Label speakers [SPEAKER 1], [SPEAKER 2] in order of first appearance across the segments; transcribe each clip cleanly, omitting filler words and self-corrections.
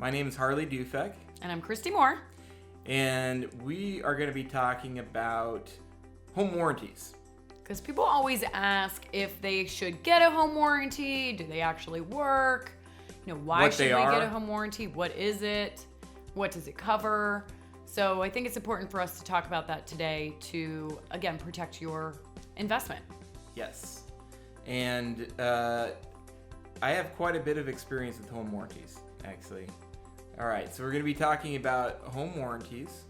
[SPEAKER 1] My name is Harley Dufek.
[SPEAKER 2] And I'm Christy Moore.
[SPEAKER 1] And we are going to be talking about home warranties.
[SPEAKER 2] Because people always ask if they should get a home warranty. Do they actually work? Why should we get a home warranty? What is it? What does it cover? So I think it's important for us to talk about that today to, again, protect your investment.
[SPEAKER 1] Yes. And I have quite a bit of experience with home warranties, actually. All right, so we're going to be talking about home warranties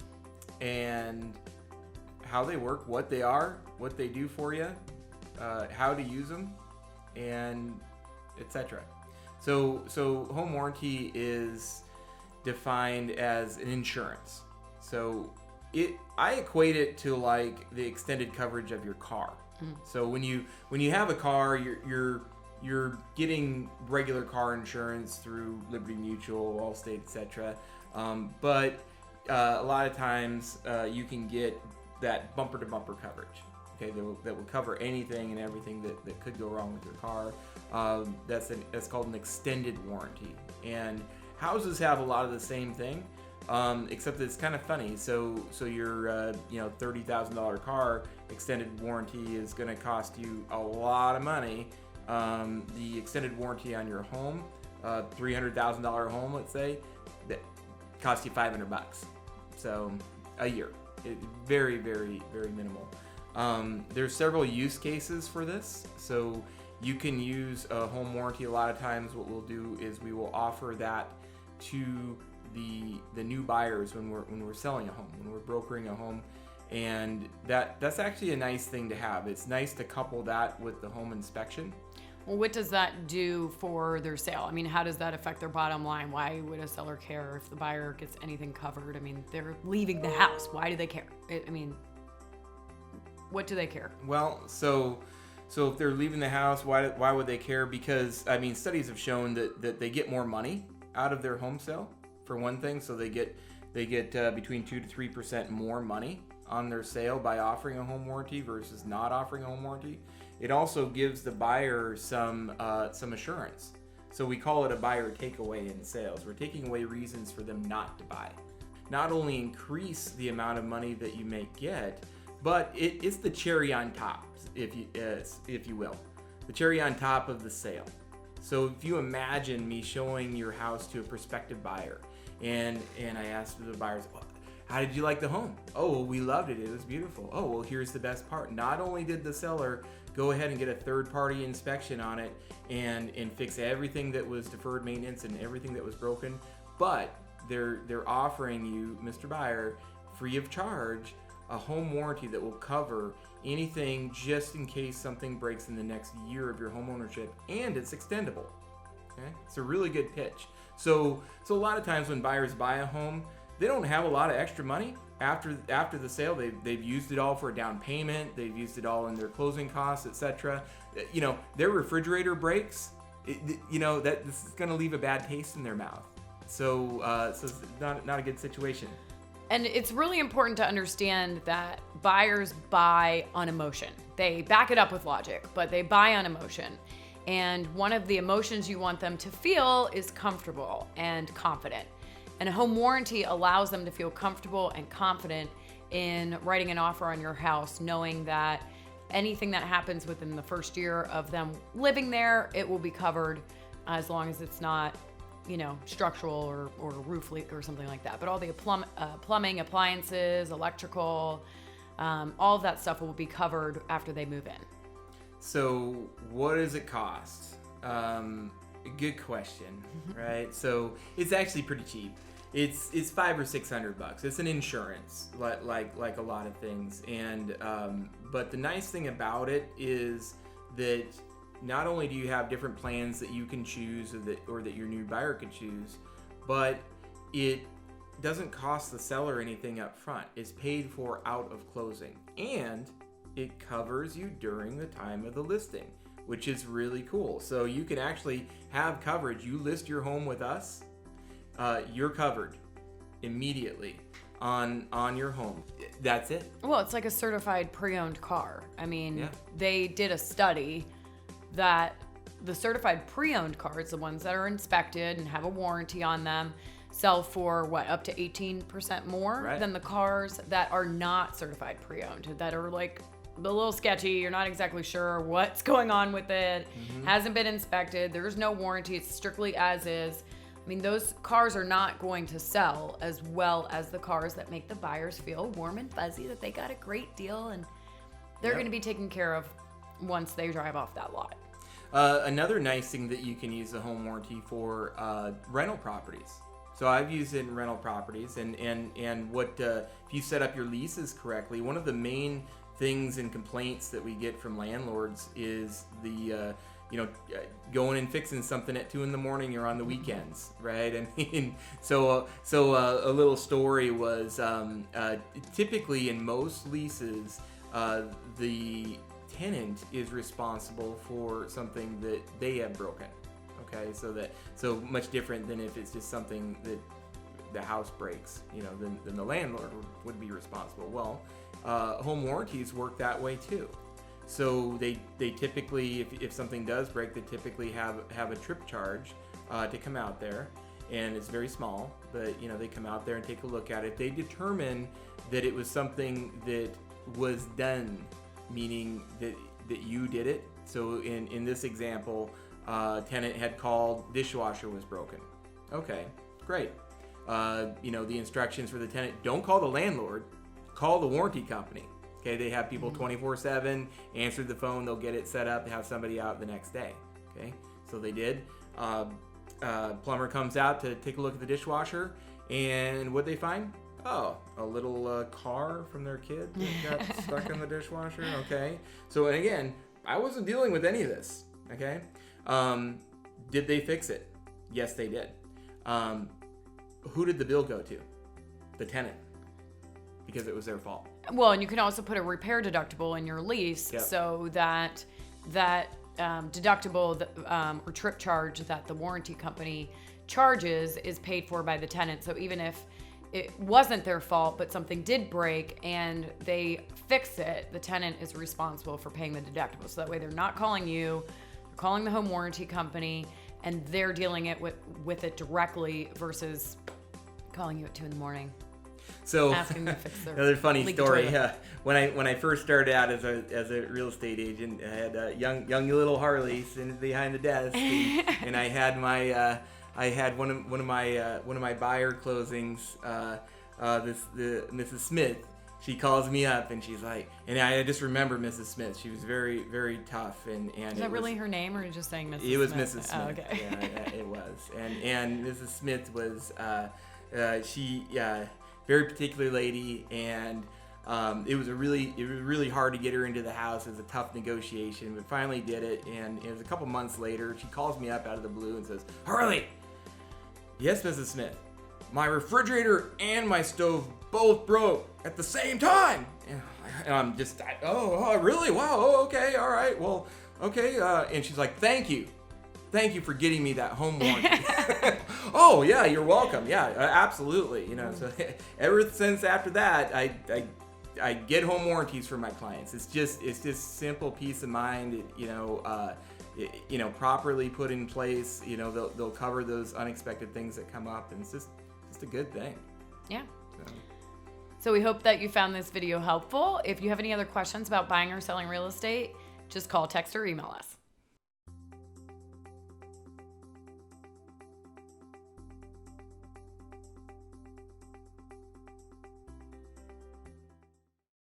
[SPEAKER 1] and how they work, what they are, what they do for you, how to use them, and etc. So home warranty is defined as an insurance. So I equate it to like the extended coverage of your car. So when you have a car, you're getting regular car insurance through Liberty Mutual, Allstate, etc. But a lot of times you can get that bumper-to-bumper coverage. Okay, that will cover anything and everything that could go wrong with your car. That's called an extended warranty. And houses have a lot of the same thing, except that it's kind of funny. So your $30,000 car extended warranty is going to cost you a lot of money. The extended warranty on your home, $300,000 home, let's say, that costs you $500. So a year. Very, very, very minimal. There's several use cases for this. So you can use a home warranty. A lot of times what we'll do is we will offer that to the new buyers when we're selling a home, when we're brokering a home. And that's actually a nice thing to have. It's nice to couple that with the home inspection.
[SPEAKER 2] Well, what does that do for their sale? I mean, how does that affect their bottom line? Why would a seller care if the buyer gets anything covered? I mean, they're leaving the house. Why do they care? What do they care?
[SPEAKER 1] Well, so if they're leaving the house, why would they care? Because, studies have shown that they get more money out of their home sale, for one thing. So they get between 2 to 3% more money on their sale by offering a home warranty versus not offering a home warranty. It also gives the buyer some assurance. So we call it a buyer takeaway in sales. We're taking away reasons for them not to buy. Not only increase the amount of money that you may get, but it's the cherry on top, if you will, the cherry on top of the sale. So if you imagine me showing your house to a prospective buyer, and I asked the buyers, how did you like the home? Oh, well, we loved it. It was beautiful. Oh, well, here's the best part. Not only did the seller go ahead and get a third-party inspection on it and fix everything that was deferred maintenance and everything that was broken, but they're offering you, Mr. Buyer, free of charge, a home warranty that will cover anything just in case something breaks in the next year of your home ownership, and it's extendable. Okay? It's a really good pitch. So a lot of times when buyers buy a home, they don't have a lot of extra money after the sale. They've used it all for a down payment. They've used it all in their closing costs, etc. Their refrigerator breaks. That this is going to leave a bad taste in their mouth. So it's not a good situation.
[SPEAKER 2] And it's really important to understand that buyers buy on emotion. They back it up with logic, but they buy on emotion. And one of the emotions you want them to feel is comfortable and confident. And a home warranty allows them to feel comfortable and confident in writing an offer on your house, knowing that anything that happens within the first year of them living there, it will be covered as long as it's not, structural or roof leak or something like that. But all the plumbing, appliances, electrical, all of that stuff will be covered after they move in.
[SPEAKER 1] So what does it cost? Good question, right? So it's actually pretty cheap. It's $500 or $600. It's an insurance, like a lot of things. And but the nice thing about it is that not only do you have different plans that you can choose or that your new buyer could choose, but it doesn't cost the seller anything up front. It's paid for out of closing, and it covers you during the time of the listing, which is really cool. So you can actually have coverage. You list your home with us, you're covered immediately on your home. That's it.
[SPEAKER 2] Well, it's like a certified pre-owned car. They did a study that the certified pre-owned cars, the ones that are inspected and have a warranty on them, sell for what, up to 18% more
[SPEAKER 1] Right.
[SPEAKER 2] than the cars that are not certified pre-owned, that are like a little sketchy. You're not exactly sure what's going on with it. Hasn't been inspected. There's no warranty. It's strictly as is. I mean, those cars are not going to sell as well as the cars that make the buyers feel warm and fuzzy that they got a great deal and they're going to be taken care of once they drive off that lot.
[SPEAKER 1] Another nice thing that you can use the home warranty for, rental properties. So I've used it in rental properties, and what if you set up your leases correctly, one of the main things and complaints that we get from landlords is the going and fixing something at 2 a.m. or on the weekends, right? I mean, so a little story was typically in most leases, the tenant is responsible for something that they have broken. Okay, so much different than if it's just something that the house breaks, then the landlord would be responsible. Well, home warranties work that way too. So they typically, if something does break, they typically have a trip charge to come out there, and it's very small, but they come out there and take a look at it. They determine that it was something that was done, meaning that you did it. So in this example, tenant had called, dishwasher was broken. Okay, great. The instructions for the tenant: don't call the landlord, call the warranty company. Okay, they have people 24/7, answer the phone, they'll get it set up, have somebody out the next day. Okay, so they did. Plumber comes out to take a look at the dishwasher, and what they find? Oh, a little car from their kid that got stuck in the dishwasher. Okay, so, and again, I wasn't dealing with any of this. Okay, did they fix it? Yes, they did. Who did the bill go to? The tenant, because it was their fault.
[SPEAKER 2] Well, and you can also put a repair deductible in your lease, so that deductible or trip charge that the warranty company charges is paid for by the tenant. So even if it wasn't their fault, but something did break and they fix it, the tenant is responsible for paying the deductible. So that way they're not calling you, they're calling the home warranty company, and they're dealing it with it directly versus calling you at 2 a.m.
[SPEAKER 1] So
[SPEAKER 2] asking them to fix their
[SPEAKER 1] another funny
[SPEAKER 2] leaky
[SPEAKER 1] story.
[SPEAKER 2] toilet.
[SPEAKER 1] When I first started out as a real estate agent, I had young little Harley sitting behind the desk, and I had one of my buyer closings. The Mrs. Smith. She calls me up and she's like, and I just remember Mrs. Smith. She was very, very tough, and
[SPEAKER 2] Is that really her name, or are you just saying Mrs. Smith?
[SPEAKER 1] It was Mrs. Smith.
[SPEAKER 2] Oh, okay.
[SPEAKER 1] Yeah, it was, and Mrs. Smith was very particular lady, and it was really hard to get her into the house. It was a tough negotiation, but finally did it. And it was a couple months later. She calls me up out of the blue and says, "Harley, yes, Mrs. Smith, my refrigerator and my stove both broke at the same time." And I'm just, oh, really? Wow. Oh, okay. All right. Well, okay. And she's like, Thank you for getting me that home warranty." Oh yeah, you're welcome. Yeah, absolutely. So ever since after that, I get home warranties for my clients. It's just simple peace of mind. Properly put in place. They'll cover those unexpected things that come up, and it's just a good thing.
[SPEAKER 2] Yeah. So we hope that you found this video helpful. If you have any other questions about buying or selling real estate, just call, text, or email us.